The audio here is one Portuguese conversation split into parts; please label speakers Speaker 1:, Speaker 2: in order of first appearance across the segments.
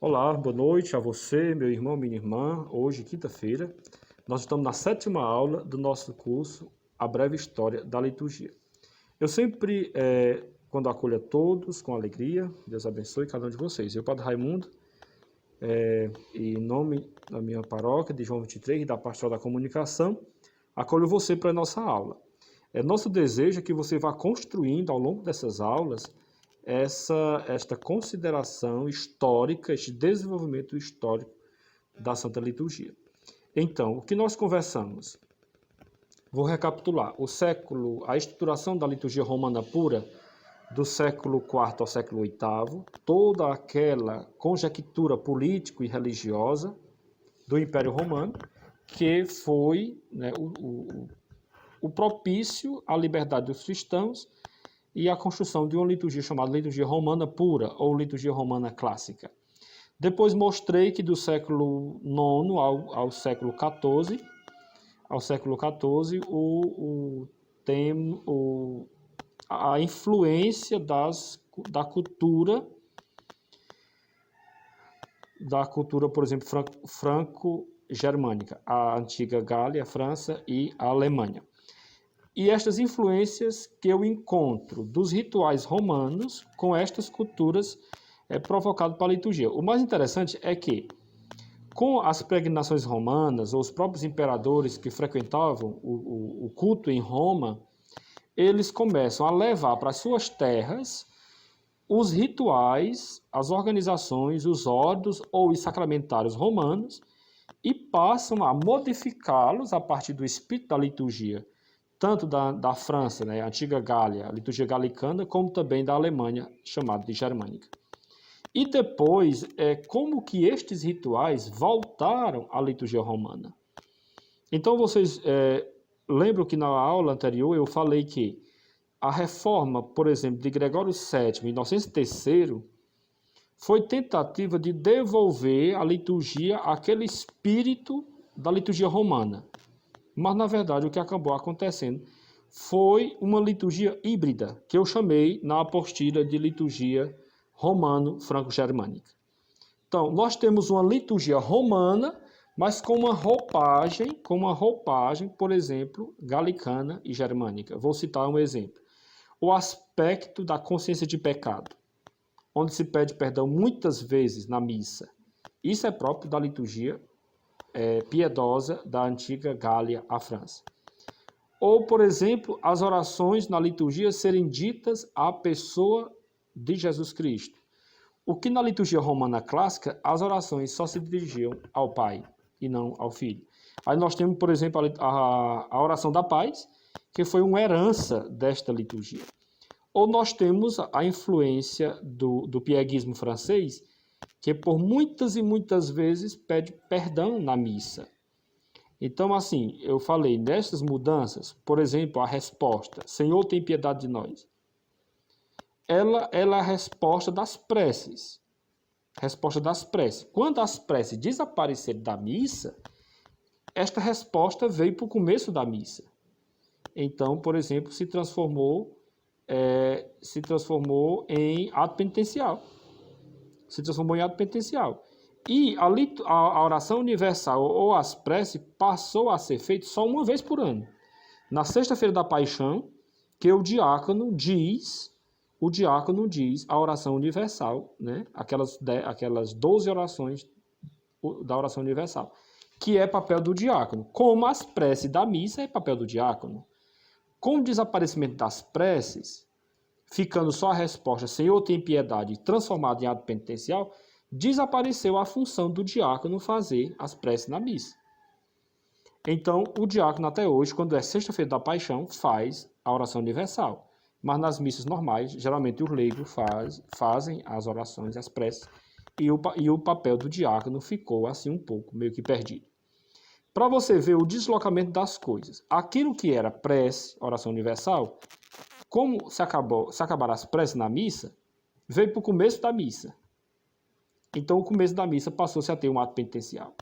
Speaker 1: Olá, boa noite a você, meu irmão, minha irmã. Hoje, quinta-feira, nós estamos na sétima aula do nosso curso A Breve História da Liturgia. Eu sempre, quando acolho a todos com alegria, Deus abençoe cada um de vocês. Eu, Padre Raimundo, em nome da minha paróquia, de João 23 e da Pastoral da Comunicação, acolho você para a nossa aula. Nosso desejo é que você vá construindo ao longo dessas aulas esta consideração histórica, este desenvolvimento histórico da Santa Liturgia. Então, o que nós conversamos? Vou recapitular. A estruturação da liturgia romana pura, do século IV ao século VIII, toda aquela conjectura político e religiosa do Império Romano, que foi, né, o propício à liberdade dos cristãos e a construção de uma liturgia chamada liturgia romana pura ou liturgia romana clássica. Depois mostrei que do século IX ao século XIV, a influência da cultura, por exemplo, franco-germânica, a antiga Gália, a França e a Alemanha. E estas influências que eu encontro dos rituais romanos com estas culturas provocado pela liturgia. O mais interessante é que, com as peregrinações romanas, ou os próprios imperadores que frequentavam o culto em Roma, eles começam a levar para as suas terras os rituais, as organizações, os ordos ou os sacramentários romanos e passam a modificá-los a partir do espírito da liturgia, tanto da França, né, a antiga Gália, a liturgia galicana, como também da Alemanha, chamada de germânica. E depois, como que estes rituais voltaram à liturgia romana. Então, vocês lembram que na aula anterior eu falei que a reforma, por exemplo, de Gregório VII, em 1903, foi tentativa de devolver à liturgia aquele espírito da liturgia romana. Mas, na verdade, o que acabou acontecendo foi uma liturgia híbrida, que eu chamei na apostila de liturgia romano-franco-germânica. Então, nós temos uma liturgia romana, mas com uma roupagem, por exemplo, galicana e germânica. Vou citar um exemplo. O aspecto da consciência de pecado, onde se pede perdão muitas vezes na missa. Isso é próprio da liturgia piedosa da antiga Gália, a França. Ou, por exemplo, as orações na liturgia serem ditas à pessoa de Jesus Cristo. O que na liturgia romana clássica, as orações só se dirigiam ao Pai e não ao Filho. Aí nós temos, por exemplo, a oração da paz, que foi uma herança desta liturgia. Ou nós temos a influência do pieguismo francês, que por muitas e muitas vezes pede perdão na missa. Então, assim, eu falei, nessas mudanças, por exemplo, a resposta, Senhor, tem piedade de nós. Ela é a resposta das preces. Quando as preces desapareceram da missa, esta resposta veio para o começo da missa. Então, por exemplo, se transformou em ato penitencial. E a oração universal ou as preces passou a ser feita só uma vez por ano. Na sexta-feira da Paixão, que o diácono diz a oração universal, né? Aquelas 12 orações da oração universal, que é papel do diácono. Como as preces da missa é papel do diácono. Com o desaparecimento das preces, ficando só a resposta, Senhor, tem piedade, transformada em ato penitencial, desapareceu a função do diácono fazer as preces na missa. Então, o diácono até hoje, quando é sexta-feira da Paixão, faz a oração universal. Mas nas missas normais, geralmente os leigos fazem as orações, as preces, e o papel do diácono ficou assim um pouco, meio que perdido. Para você ver o deslocamento das coisas, aquilo que era prece, oração universal, como se acabaram as preces na missa, veio para o começo da missa. Então, o começo da missa passou-se a ter um ato penitencial.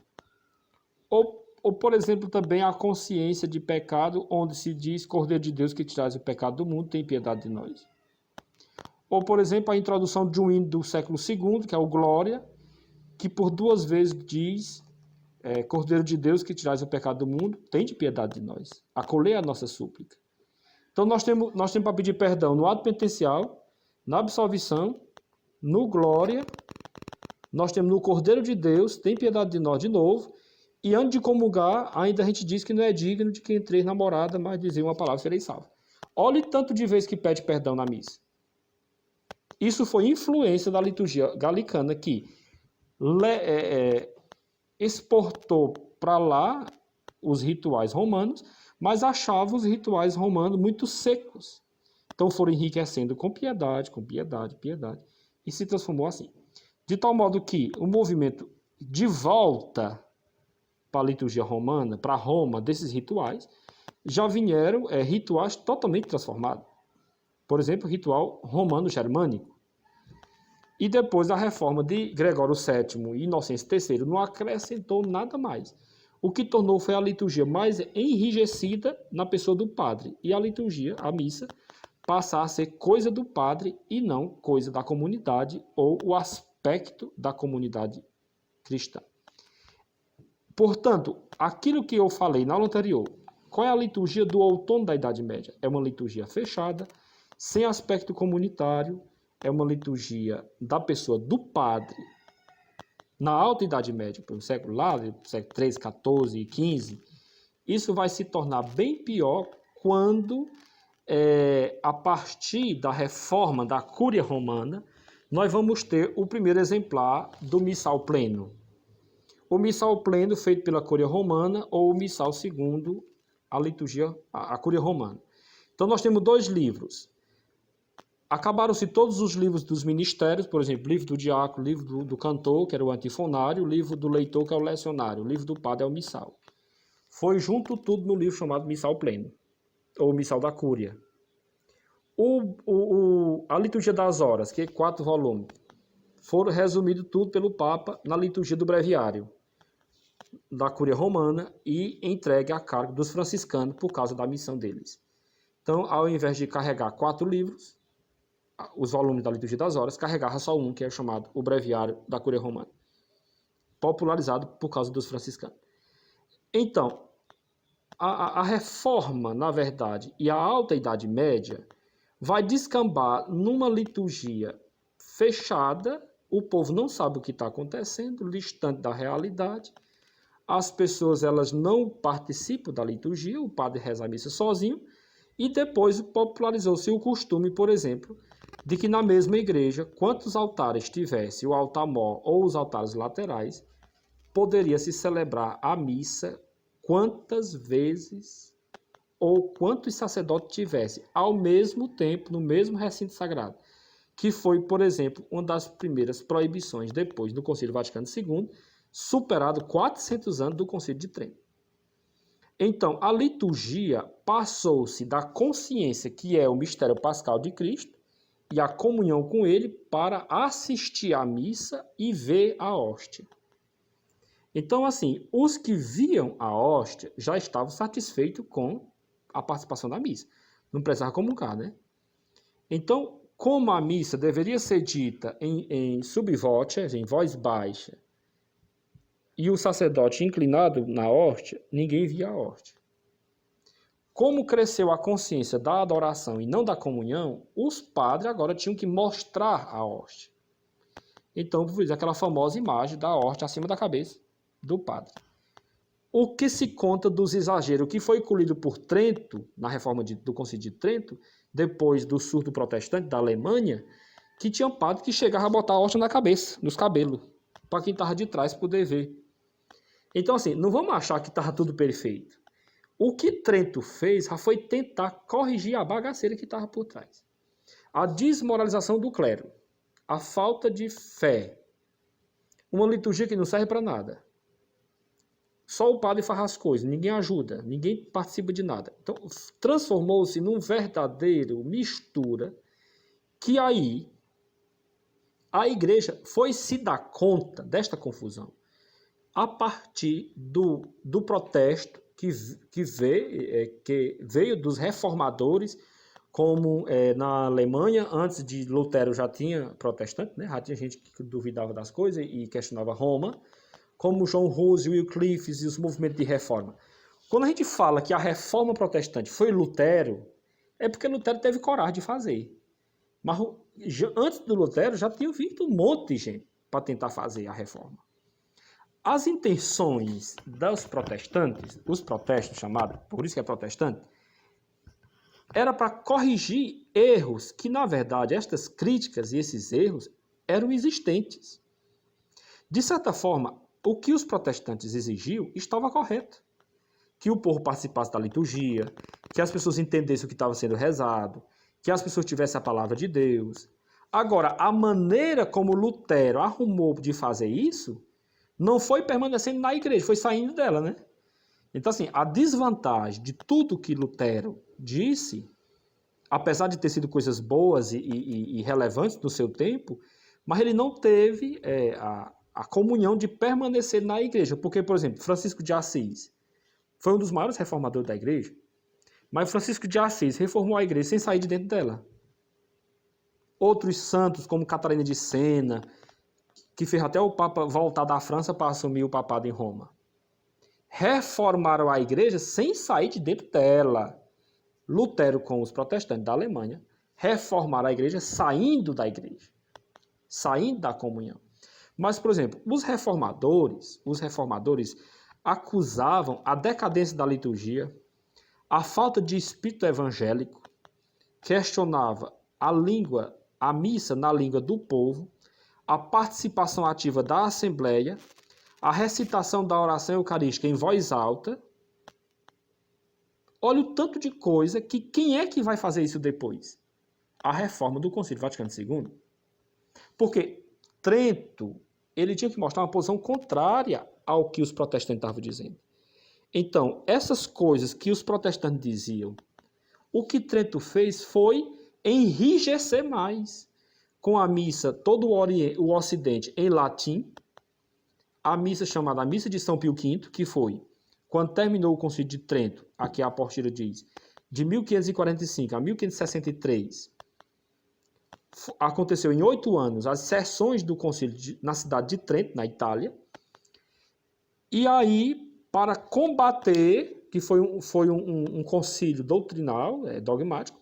Speaker 1: Ou, por exemplo, também a consciência de pecado, onde se diz, Cordeiro de Deus que traz o pecado do mundo, tem piedade de nós. Ou, por exemplo, a introdução de um hino do século II, que é o Glória, que por 2 vezes diz, Cordeiro de Deus que tirais o pecado do mundo, tende piedade de nós. Acolhei a nossa súplica. Então nós temos para pedir perdão no ato penitencial, na absolvição, no glória, nós temos no Cordeiro de Deus, tem piedade de nós de novo, e antes de comungar, ainda a gente diz que não é digno de que entreis na morada, mas dizer uma palavra sereis salvo. Olhe tanto de vezes que pede perdão na missa. Isso foi influência da liturgia galicana que exportou para lá os rituais romanos, mas achava os rituais romanos muito secos. Então foram enriquecendo com piedade, piedade, e se transformou assim. De tal modo que o movimento de volta para a liturgia romana, para Roma, desses rituais, já vieram rituais totalmente transformados. Por exemplo, o ritual romano-germânico. E depois a reforma de Gregório VII e Inocêncio III não acrescentou nada mais. O que tornou foi a liturgia mais enrijecida na pessoa do padre. E a liturgia, a missa, passar a ser coisa do padre e não coisa da comunidade ou o aspecto da comunidade cristã. Portanto, aquilo que eu falei na aula anterior, qual é a liturgia do outono da Idade Média? É uma liturgia fechada, sem aspecto comunitário, é uma liturgia da pessoa do padre. Na Alta Idade Média, no século XIII, XIV e XV, isso vai se tornar bem pior quando, a partir da reforma da Cúria Romana, nós vamos ter o primeiro exemplar do Missal Pleno. O Missal Pleno feito pela Cúria Romana ou o Missal segundo a Cúria Romana. Então nós temos 2 livros. Acabaram-se todos os livros dos ministérios, por exemplo, livro do diácono, livro do cantor, que era o antifonário, livro do leitor, que é o lecionário, o livro do padre é o missal. Foi junto tudo no livro chamado Missal Pleno, ou Missal da Cúria. A liturgia das horas, que é 4 volumes, foram resumidos tudo pelo Papa na liturgia do breviário da Cúria Romana e entregue a cargo dos franciscanos por causa da missão deles. Então, ao invés de carregar 4 livros, os volumes da liturgia das horas, carregava só um, que é chamado o breviário da Cúria Romana, popularizado por causa dos franciscanos. Então, a reforma, na verdade, e a alta Idade Média vai descambar numa liturgia fechada, o povo não sabe o que está acontecendo, distante da realidade, as pessoas elas não participam da liturgia, o padre reza a missa sozinho, e depois popularizou-se o costume, por exemplo, de que na mesma igreja, quantos altares tivesse o altar-mor ou os altares laterais, poderia se celebrar a missa quantas vezes ou quantos sacerdotes tivesse ao mesmo tempo no mesmo recinto sagrado, que foi, por exemplo, uma das primeiras proibições depois do Concílio Vaticano II, superado 400 anos do Concílio de Trento. Então, a liturgia passou-se da consciência que é o mistério pascal de Cristo e a comunhão com ele para assistir à missa e ver a hóstia. Então, assim, os que viam a hóstia já estavam satisfeitos com a participação da missa. Não precisava comungar, né? Então, como a missa deveria ser dita em subvoce, em voz baixa, e o sacerdote inclinado na hóstia, ninguém via a hóstia. Como cresceu a consciência da adoração e não da comunhão, os padres agora tinham que mostrar a hóstia. Então, fiz aquela famosa imagem da hóstia acima da cabeça do padre. O que se conta dos exageros que foi colhido por Trento, na reforma do Concílio de Trento, depois do surto protestante da Alemanha, que tinha padre que chegava a botar a hóstia na cabeça, nos cabelos, para quem estava de trás poder ver. Então, assim, não vamos achar que estava tudo perfeito. O que Trento fez foi tentar corrigir a bagaceira que estava por trás. A desmoralização do clero, a falta de fé, uma liturgia que não serve para nada. Só o padre faz as coisas, ninguém ajuda, ninguém participa de nada. Então, transformou-se num verdadeiro mistura que aí a igreja foi se dar conta desta confusão a partir do protesto que veio dos reformadores como na Alemanha, antes de Lutero já tinha protestante, né? Já tinha gente que duvidava das coisas e questionava Roma, como João Hus, Wycliffe e os movimentos de reforma. Quando a gente fala que a reforma protestante foi Lutero, é porque Lutero teve coragem de fazer. Mas antes do Lutero já tinha vindo um monte de gente para tentar fazer a reforma. As intenções dos protestantes, os protestos chamados, por isso que é protestante, era para corrigir erros que, na verdade, estas críticas e esses erros eram existentes. De certa forma, o que os protestantes exigiam estava correto. Que o povo participasse da liturgia, que as pessoas entendessem o que estava sendo rezado, que as pessoas tivessem a palavra de Deus. Agora, a maneira como Lutero arrumou de fazer isso não foi permanecendo na igreja, foi saindo dela, né? Então, assim, a desvantagem de tudo que Lutero disse, apesar de ter sido coisas boas e relevantes no seu tempo, mas ele não teve a comunhão de permanecer na igreja. Porque, por exemplo, Francisco de Assis foi um dos maiores reformadores da igreja, mas Francisco de Assis reformou a igreja sem sair de dentro dela. Outros santos, como Catarina de Sena, que fez até o Papa voltar da França para assumir o papado em Roma, reformaram a igreja sem sair de dentro dela. Lutero, com os protestantes da Alemanha, reformaram a igreja saindo da igreja, saindo da comunhão. Mas, por exemplo, os reformadores acusavam a decadência da liturgia, a falta de espírito evangélico, questionava a missa na língua do povo, a participação ativa da assembleia, a recitação da oração eucarística em voz alta. Olha o tanto de coisa que quem é que vai fazer isso depois? A reforma do Concílio Vaticano II. Porque Trento, ele tinha que mostrar uma posição contrária ao que os protestantes estavam dizendo. Então, essas coisas que os protestantes diziam, o que Trento fez foi enrijecer mais, com a missa, todo o Ocidente em latim, a missa chamada a Missa de São Pio V, que foi, quando terminou o Concílio de Trento, aqui a apostila diz, de 1545 a 1563, aconteceu em 8 anos as sessões do concílio na cidade de Trento, na Itália, e aí, para combater, que foi um concílio doutrinal, dogmático,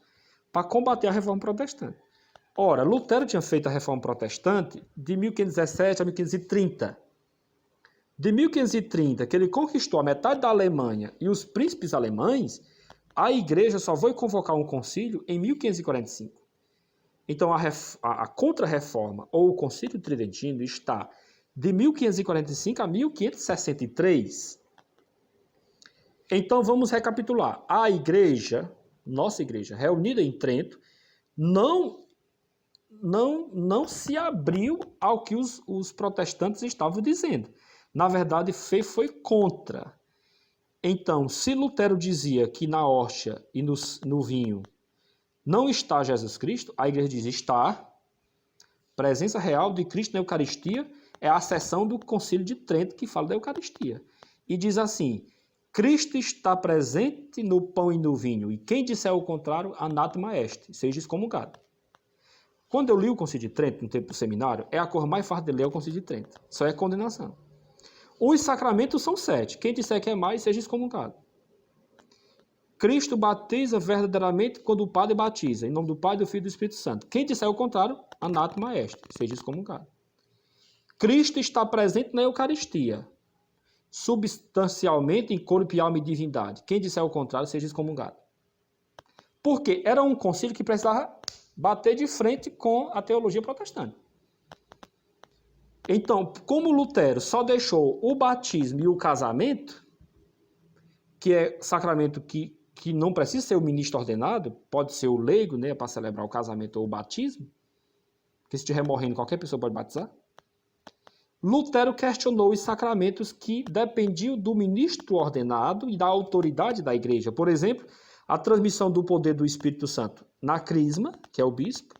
Speaker 1: para combater a reforma protestante. Ora, Lutero tinha feito a reforma protestante de 1517 a 1530. De 1530, que ele conquistou a metade da Alemanha e os príncipes alemães, a igreja só foi convocar um concílio em 1545. Então, a Contra-Reforma, ou o Concílio Tridentino, está de 1545 a 1563. Então, vamos recapitular. A igreja, nossa igreja, reunida em Trento, não se abriu ao que os protestantes estavam dizendo. Na verdade, foi contra. Então, se Lutero dizia que na hóstia e no vinho não está Jesus Cristo, a igreja diz está. Presença real de Cristo na Eucaristia é a seção do Concílio de Trento que fala da Eucaristia. E diz assim, Cristo está presente no pão e no vinho, e quem disser o contrário, anátema est, seja excomungado. Quando eu li o Concílio de Trento, no tempo do seminário, é a cor mais fácil de ler o Concílio de Trento. Só é condenação. Os sacramentos são 7. Quem disser que é mais, seja excomungado. Cristo batiza verdadeiramente quando o Padre batiza, em nome do Pai, do Filho e do Espírito Santo. Quem disser o contrário, anátema est, seja excomungado. Cristo está presente na Eucaristia, substancialmente em corpo e alma e divindade. Quem disser o contrário, seja excomungado. Porque era um concílio que precisava bater de frente com a teologia protestante. Então, como Lutero só deixou o batismo e o casamento, que é sacramento que não precisa ser o ministro ordenado, pode ser o leigo, né, para celebrar o casamento ou o batismo, que se estiver morrendo, qualquer pessoa pode batizar. Lutero questionou os sacramentos que dependiam do ministro ordenado e da autoridade da igreja. Por exemplo, a transmissão do poder do Espírito Santo na crisma, que é o bispo,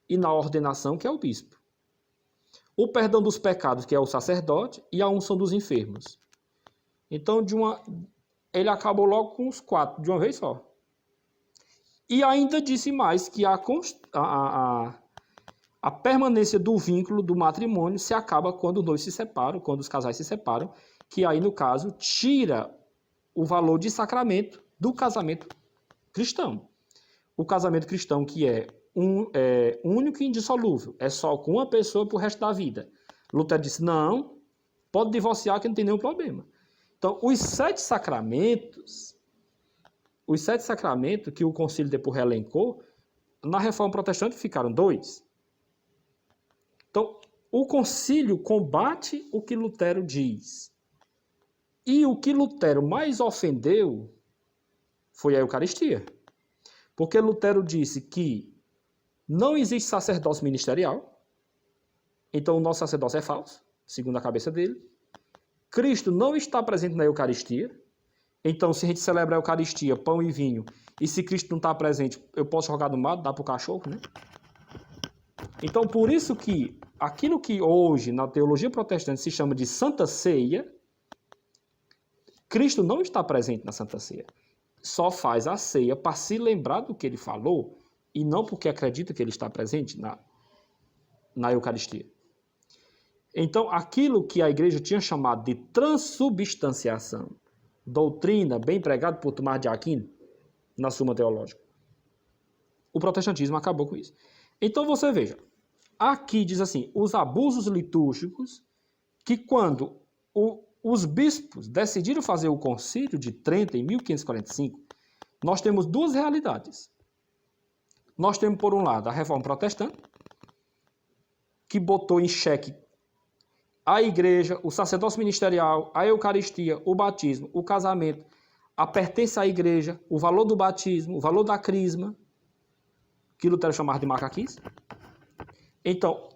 Speaker 1: e na ordenação, que é o bispo. O perdão dos pecados, que é o sacerdote, e a unção dos enfermos. Então, ele acabou logo com os 4, de uma vez só. E ainda disse mais que a permanência do vínculo do matrimônio se acaba quando os noivos se separam, quando os casais se separam, que aí, no caso, tira o valor de sacramento do casamento cristão. O casamento cristão que é único e indissolúvel, é só com uma pessoa para o resto da vida. Lutero disse, não, pode divorciar que não tem nenhum problema. Então, os sete sacramentos que o concílio depois elencou, na Reforma Protestante ficaram 2. Então, o concílio combate o que Lutero diz. E o que Lutero mais ofendeu foi a Eucaristia. Porque Lutero disse que não existe sacerdócio ministerial, então o nosso sacerdócio é falso, segundo a cabeça dele. Cristo não está presente na Eucaristia, então se a gente celebra a Eucaristia, pão e vinho, e se Cristo não está presente, eu posso jogar no mato, dar para o cachorro, né? Então, por isso que aquilo que hoje, na teologia protestante, se chama de Santa Ceia, Cristo não está presente na Santa Ceia. Só faz a ceia para se lembrar do que ele falou e não porque acredita que ele está presente na Eucaristia. Então, aquilo que a igreja tinha chamado de transubstanciação, doutrina bem pregada por Tomás de Aquino, na Suma Teológica, o protestantismo acabou com isso. Então, você veja, aqui diz assim, os abusos litúrgicos, que quando os bispos decidiram fazer o concílio de Trento em 1545, nós temos duas realidades. Nós temos, por um lado, a Reforma Protestante, que botou em xeque a igreja, o sacerdócio ministerial, a Eucaristia, o batismo, o casamento, a pertença à igreja, o valor do batismo, o valor da crisma, que Lutero chamava de macaquice. Então,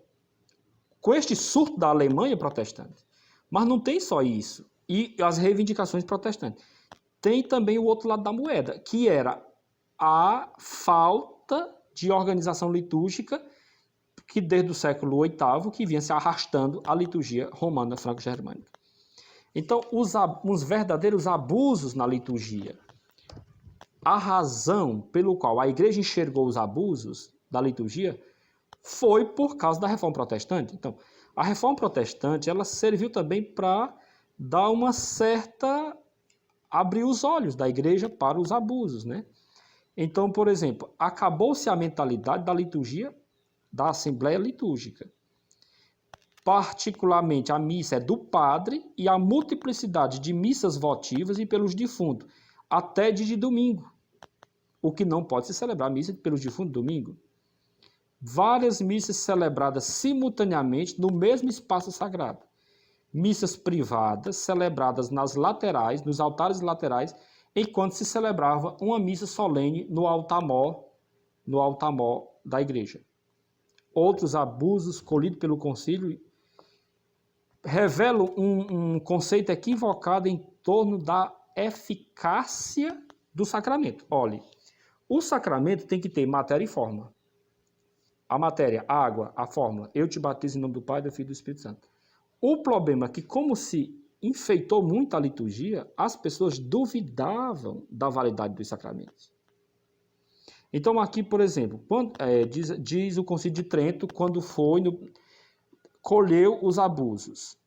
Speaker 1: com este surto da Alemanha protestante, mas não tem só isso, e as reivindicações protestantes, tem também o outro lado da moeda, que era a falta de organização litúrgica que desde o século VIII que vinha se arrastando a liturgia romana franco-germânica. Então, os verdadeiros abusos na liturgia, a razão pelo qual a igreja enxergou os abusos da liturgia foi por causa da Reforma Protestante. Então, a Reforma Protestante ela serviu também para dar uma certa... abrir os olhos da igreja para os abusos, né? Então, por exemplo, acabou-se a mentalidade da liturgia, da Assembleia Litúrgica. Particularmente, a missa é do padre e a multiplicidade de missas votivas e pelos defuntos, até de domingo, o que não pode se celebrar a missa pelos defuntos domingo. Várias missas celebradas simultaneamente no mesmo espaço sagrado. Missas privadas celebradas nas laterais, nos altares laterais, enquanto se celebrava uma missa solene no altar-mor da igreja. Outros abusos colhidos pelo concílio revelam um conceito equivocado em torno da eficácia do sacramento. Olhe, o sacramento tem que ter matéria e forma. A matéria, a água, a fórmula, eu te batizo em nome do Pai, do Filho e do Espírito Santo. O problema é que, como se enfeitou muito a liturgia, as pessoas duvidavam da validade dos sacramentos. Então, aqui, por exemplo, diz o Concílio de Trento, quando colheu os abusos.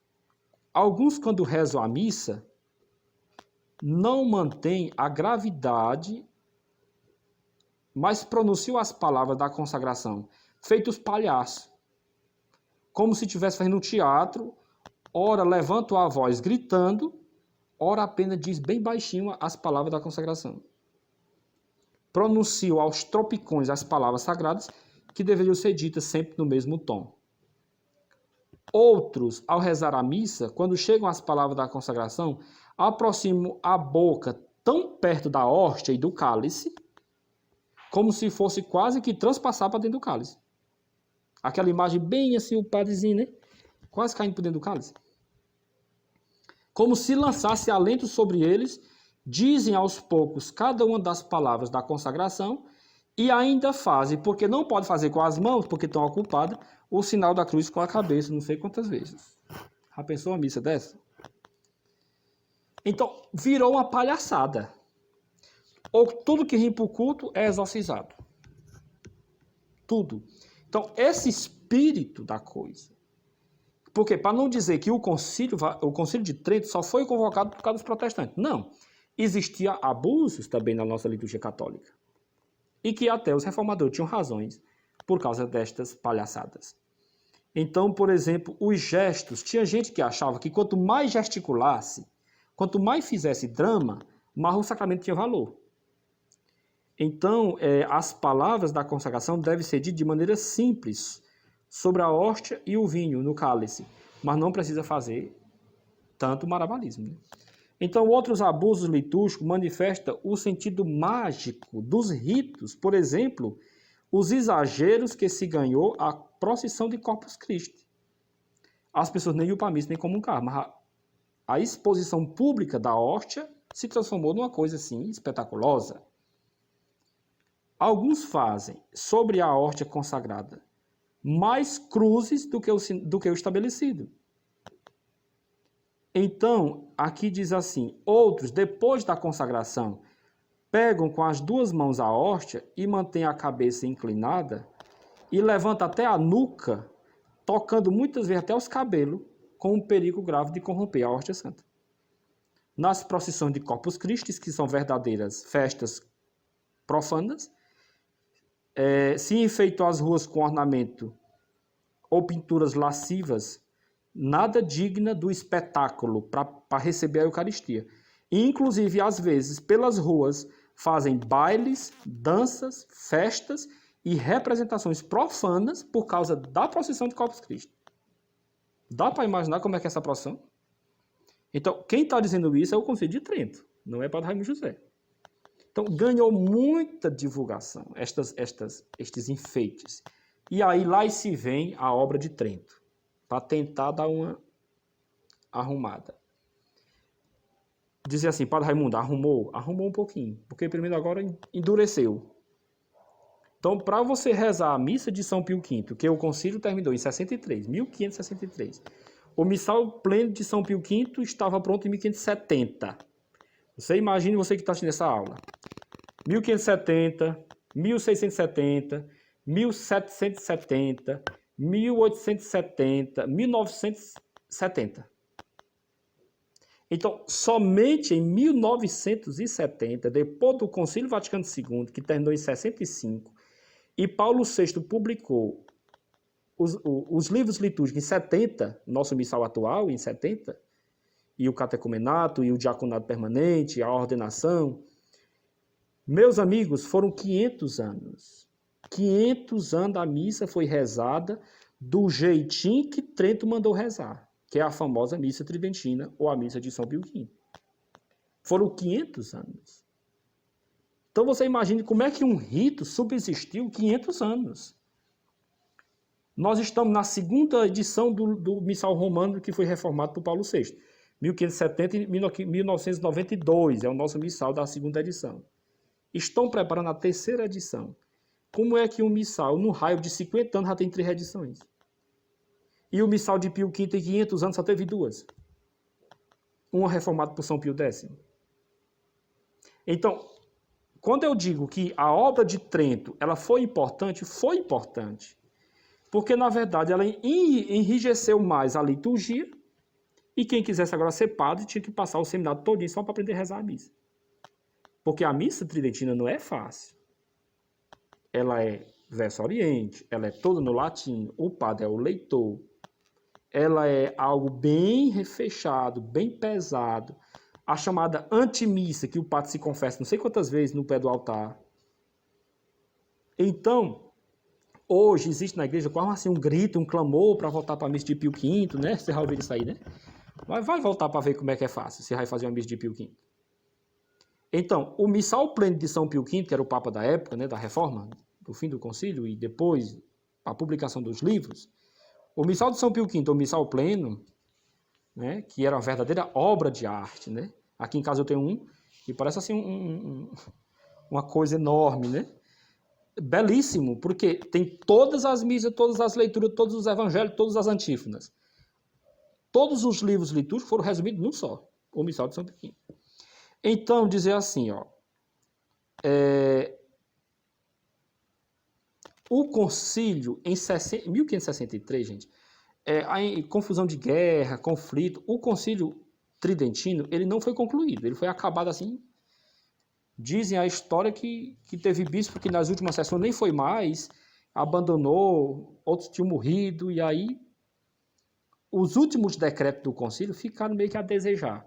Speaker 1: Alguns, quando rezam a missa, não mantêm a gravidade, mas pronunciam as palavras da consagração, feitos palhaços, como se estivesse fazendo um teatro, ora levanta a voz gritando, ora apenas diz bem baixinho as palavras da consagração. Pronunciam aos tropicões as palavras sagradas, que deveriam ser ditas sempre no mesmo tom. Outros, ao rezar a missa, quando chegam às palavras da consagração, aproximam a boca tão perto da hóstia e do cálice, como se fosse quase que transpassar para dentro do cálice. Aquela imagem bem assim, o padrezinho, né? Quase caindo por dentro do cálice. Como se lançasse alento sobre eles, dizem aos poucos cada uma das palavras da consagração e ainda fazem, porque não pode fazer com as mãos, porque estão ocupadas, o sinal da cruz com a cabeça, não sei quantas vezes. Já pensou uma missa dessa? Então, virou uma palhaçada. ou tudo que rima para o culto é exorcizado. Tudo. Então, esse espírito da coisa. Porque, para não dizer que o concílio de Trento só foi convocado por causa dos protestantes. Não. Existia abusos também na nossa liturgia católica. E que até os reformadores tinham razões por causa destas palhaçadas. Então, por exemplo, os gestos. Tinha gente que achava que quanto mais gesticulasse, quanto mais fizesse drama, mais o sacramento tinha valor. Então, as palavras da consagração devem ser ditas de maneira simples sobre a hóstia e o vinho no cálice, mas não precisa fazer tanto marabalismo. Né? Então, outros abusos litúrgicos manifestam o sentido mágico dos ritos, por exemplo, os exageros que se ganhou a procissão de Corpus Christi. As pessoas nem iam para a missa nem comungavam, mas a exposição pública da hóstia se transformou numa coisa assim espetaculosa. Alguns fazem sobre a hóstia consagrada mais cruzes do que o estabelecido. Então, aqui diz assim, outros, depois da consagração, pegam com as duas mãos a hóstia e mantêm a cabeça inclinada e levanta até a nuca, tocando muitas vezes até os cabelos, com um perigo grave de corromper a hóstia santa. Nas procissões de Corpus Christi, que são verdadeiras festas profanas, se enfeitou as ruas com ornamento ou pinturas lascivas, nada digna do espetáculo para receber a Eucaristia. E, inclusive, às vezes, pelas ruas, fazem bailes, danças, festas e representações profanas por causa da procissão de Corpus Christi. Dá para imaginar como é que é essa procissão? Então, quem está dizendo isso é o Concílio de Trento, não é Padre Raimundo José. Então, ganhou muita divulgação, estes enfeites. E aí, lá se vem a obra de Trento, para tentar dar uma arrumada. Dizer assim, Padre Raimundo, arrumou um pouquinho, porque primeiro agora endureceu. Então, para você rezar a missa de São Pio V, que o concílio terminou em 1563, o missal pleno de São Pio V estava pronto em 1570. Você imagine, você que está assistindo essa aula. 1570, 1670, 1770, 1870, 1970. Então, somente em 1970, depois do Concílio Vaticano II, que terminou em 65, e Paulo VI publicou os livros litúrgicos em 70, nosso missal atual em 70, e o catecumenato, e o diaconato permanente, a ordenação. Meus amigos, foram 500 anos. 500 anos a missa foi rezada do jeitinho que Trento mandou rezar, que é a famosa missa tridentina ou a missa de São Pio V. Foram 500 anos. Então você imagine como é que um rito subsistiu 500 anos. Nós estamos na segunda edição do missal romano que foi reformado por Paulo VI. 1570 e 1992 é o nosso missal da segunda edição. Estão preparando a terceira edição. Como é que um missal, no raio de 50 anos, já tem 3 edições? E o missal de Pio V em 500 anos só teve 2. Uma reformada por São Pio X. Então, quando eu digo que a obra de Trento ela foi importante, porque, na verdade, ela enrijeceu mais a liturgia e quem quisesse agora ser padre tinha que passar o seminário todinho só para aprender a rezar a missa. Porque a missa tridentina não é fácil. Ela é verso oriente, ela é toda no latim, o padre é o leitor. Ela é algo bem fechado, bem pesado. A chamada antimissa, que o padre se confessa não sei quantas vezes no pé do altar. Então, hoje existe na igreja quase assim um grito, um clamor para voltar para a missa de Pio V, né? Você já ouviu isso aí, né? Mas vai voltar para ver como é que é fácil, você vai fazer uma missa de Pio V. Então, o missal pleno de São Pio V, que era o papa da época, né, da reforma, do fim do concílio, e depois a publicação dos livros, o missal de São Pio V, o missal pleno, né, que era uma verdadeira obra de arte, né? Aqui em casa eu tenho um, que parece assim uma coisa enorme, né? Belíssimo, porque tem todas as missas, todas as leituras, todos os evangelhos, todas as antífonas. Todos os livros litúrgicos foram resumidos num só, o missal de São Pio V. Então, dizer assim, ó, O concílio, em 1563, gente, a confusão de guerra, conflito, o concílio tridentino, ele não foi concluído, ele foi acabado assim. Dizem a história que teve bispo que nas últimas sessões nem foi mais, abandonou, outros tinham morrido, e aí os últimos decretos do concílio ficaram meio que a desejar.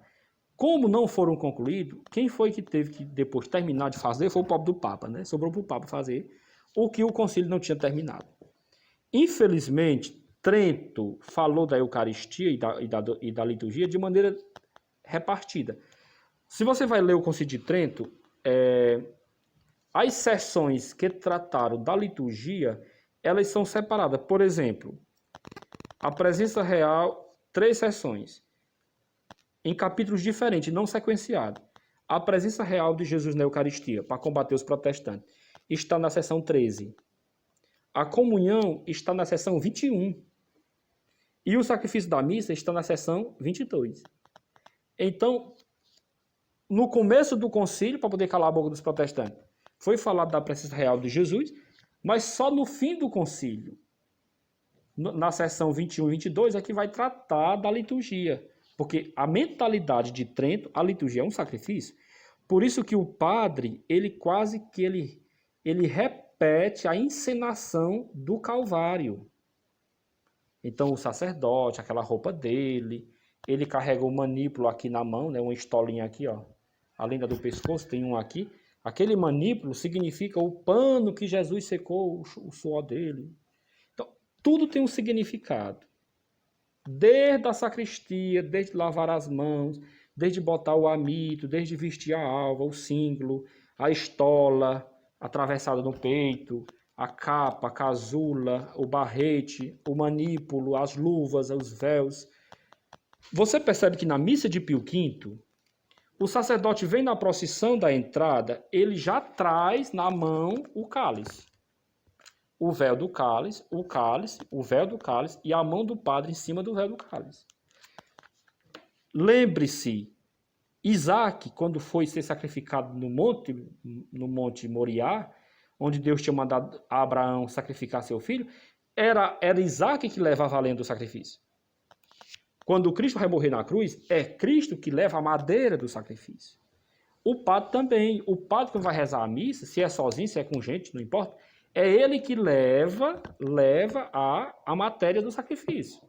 Speaker 1: Como não foram concluídos, quem foi que teve que depois terminar de fazer foi o pobre do Papa, né? Sobrou para o Papa fazer o que o concílio não tinha terminado. Infelizmente, Trento falou da Eucaristia e da liturgia de maneira repartida. Se você vai ler o Concílio de Trento, as sessões que trataram da liturgia, elas são separadas. Por exemplo, a presença real, 3 sessões, em capítulos diferentes, não sequenciados. A presença real de Jesus na Eucaristia, para combater os protestantes, está na sessão 13. A comunhão está na sessão 21. E o sacrifício da missa está na sessão 22. Então, no começo do concílio, para poder calar a boca dos protestantes, foi falado da presença real de Jesus, mas só no fim do concílio, na sessão 21 e 22, é que vai tratar da liturgia. Porque a mentalidade de Trento, a liturgia é um sacrifício. Por isso que o padre, ele quase que ele repete a encenação do Calvário. Então o sacerdote, aquela roupa dele, ele carrega o manípulo aqui na mão, né, uma estolinha aqui, ó. Além da do pescoço, tem um aqui. Aquele manípulo significa o pano que Jesus secou o suor dele. Então, tudo tem um significado. Desde a sacristia, desde lavar as mãos, desde botar o amido, desde vestir a alva, o símbolo, a estola atravessada no peito, a capa, a casula, o barrete, o manípulo, as luvas, os véus. Você percebe que na missa de Pio V, o sacerdote vem na procissão da entrada, ele já traz na mão o cálice. O véu do cálice, o véu do cálice e a mão do padre em cima do véu do cálice. Lembre-se, Isaac, quando foi ser sacrificado no Monte Moriá, onde Deus tinha mandado a Abraão sacrificar seu filho, era Isaac que levava a lenha do sacrifício. Quando Cristo vai morrer na cruz, é Cristo que leva a madeira do sacrifício. O padre também. O padre que vai rezar a missa, se é sozinho, se é com gente, não importa, é ele que leva a matéria do sacrifício.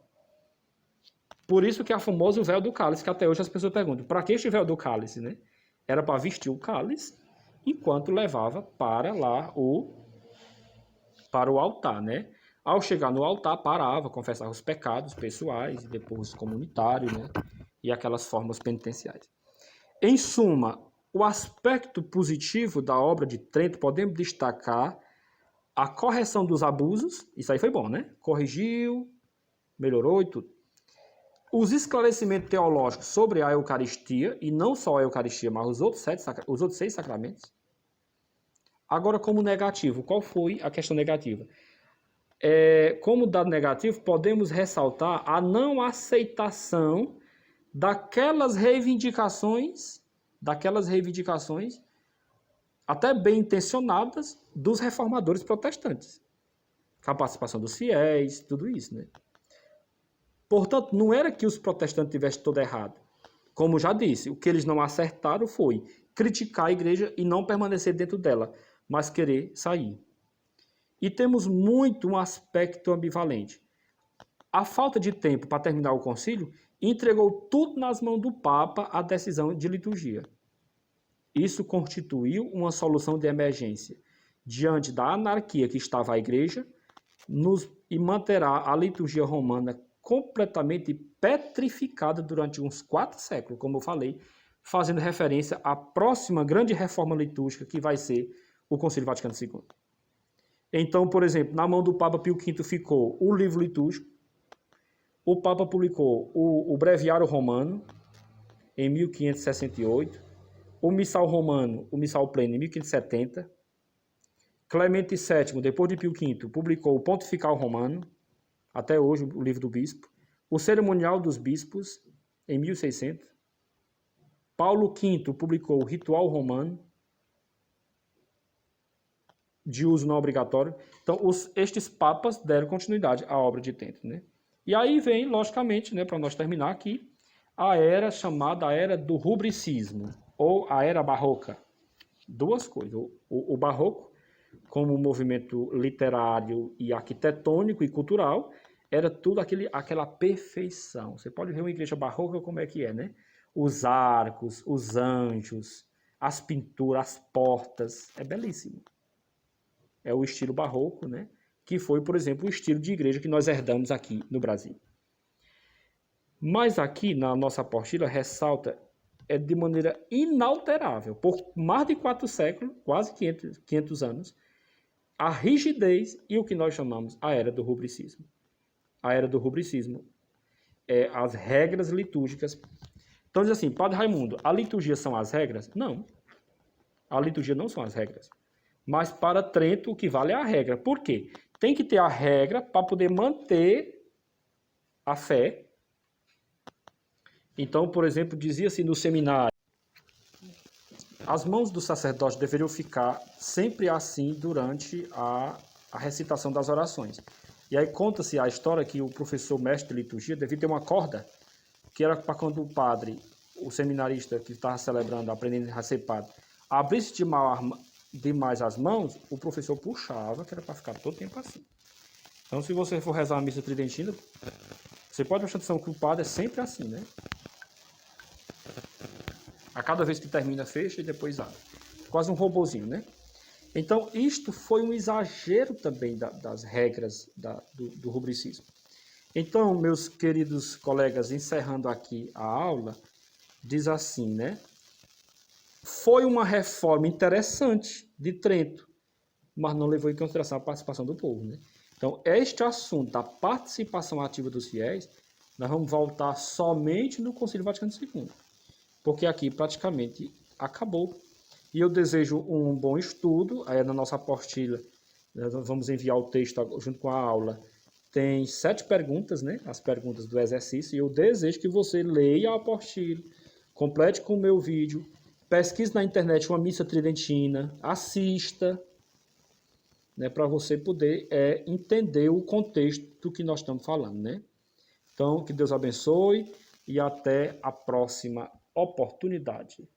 Speaker 1: Por isso que é o famoso véu do cálice, que até hoje as pessoas perguntam, para que este véu do cálice, né? Era para vestir o cálice, enquanto levava para o altar, né? Ao chegar no altar, parava, confessava os pecados pessoais, e depois os comunitários, né? E aquelas formas penitenciais. Em suma, o aspecto positivo da obra de Trento, podemos destacar a correção dos abusos, isso aí foi bom, né? Corrigiu, melhorou e tudo. Os esclarecimentos teológicos sobre a Eucaristia, e não só a Eucaristia, mas os outros 6 sacramentos. Agora, como negativo, qual foi a questão negativa? Como dado negativo, podemos ressaltar a não aceitação daquelas reivindicações, até bem intencionadas, dos reformadores protestantes. A participação dos fiéis, tudo isso, né? Portanto, não era que os protestantes tivessem todo errado. Como já disse, o que eles não acertaram foi criticar a igreja e não permanecer dentro dela, mas querer sair. E temos muito um aspecto ambivalente. A falta de tempo para terminar o concílio entregou tudo nas mãos do Papa a decisão de liturgia. Isso constituiu uma solução de emergência diante da anarquia que estava a igreja e manterá a liturgia romana completamente petrificada durante uns 4 séculos, como eu falei, fazendo referência à próxima grande reforma litúrgica que vai ser o Concílio Vaticano II. Então, por exemplo, na mão do Papa Pio V ficou o livro litúrgico, o Papa publicou o Breviário Romano, em 1568, o Missal Romano, o Missal Pleno, em 1570, Clemente VII, depois de Pio V, publicou o Pontifical Romano, até hoje o livro do bispo, o Cerimonial dos Bispos, em 1600, Paulo V publicou o Ritual Romano, de uso não obrigatório. Então, estes papas deram continuidade à obra de Tento, né? E aí vem, logicamente, né, para nós terminar aqui, a era chamada a era do rubricismo, ou a era barroca. Duas coisas. O barroco, como movimento literário e arquitetônico e cultural, era tudo aquela perfeição. Você pode ver uma igreja barroca como é que é, né? Os arcos, os anjos, as pinturas, as portas. É belíssimo. É o estilo barroco, né? Que foi, por exemplo, o estilo de igreja que nós herdamos aqui no Brasil. Mas aqui na nossa apostila ressalta de maneira inalterável, por mais de 4 séculos, quase 500 anos, a rigidez e o que nós chamamos a era do rubricismo. A era do rubricismo é as regras litúrgicas. Então diz assim, Padre Raimundo, a liturgia são as regras? Não. A liturgia não são as regras. Mas para Trento o que vale é a regra. Por quê? Tem que ter a regra para poder manter a fé. Então, por exemplo, dizia-se no seminário, as mãos do sacerdote deveriam ficar sempre assim durante a recitação das orações. E aí conta-se a história que o professor mestre de liturgia devia ter uma corda, que era para quando o padre, o seminarista que estava celebrando, aprendendo a ser padre, abrisse demais as mãos, o professor puxava, que era para ficar todo tempo assim. Então, se você for rezar a missa tridentina, você pode prestar atenção que o padre é sempre assim, né? A cada vez que termina, fecha e depois abre. Quase um robozinho, né? Então, isto foi um exagero também das regras do rubricismo. Então, meus queridos colegas, encerrando aqui a aula, diz assim, né? Foi uma reforma interessante de Trento, mas não levou em consideração a participação do povo, né? Então, este assunto da participação ativa dos fiéis, nós vamos voltar somente no Concílio Vaticano II, porque aqui praticamente acabou. E eu desejo um bom estudo. Aí na nossa apostila, nós vamos enviar o texto junto com a aula. Tem 7 perguntas, né? As perguntas do exercício. E eu desejo que você leia a apostila, complete com o meu vídeo, pesquise na internet uma missa tridentina, assista, né? Para você poder entender o contexto do que nós estamos falando, né? Então, que Deus abençoe e até a próxima oportunidade.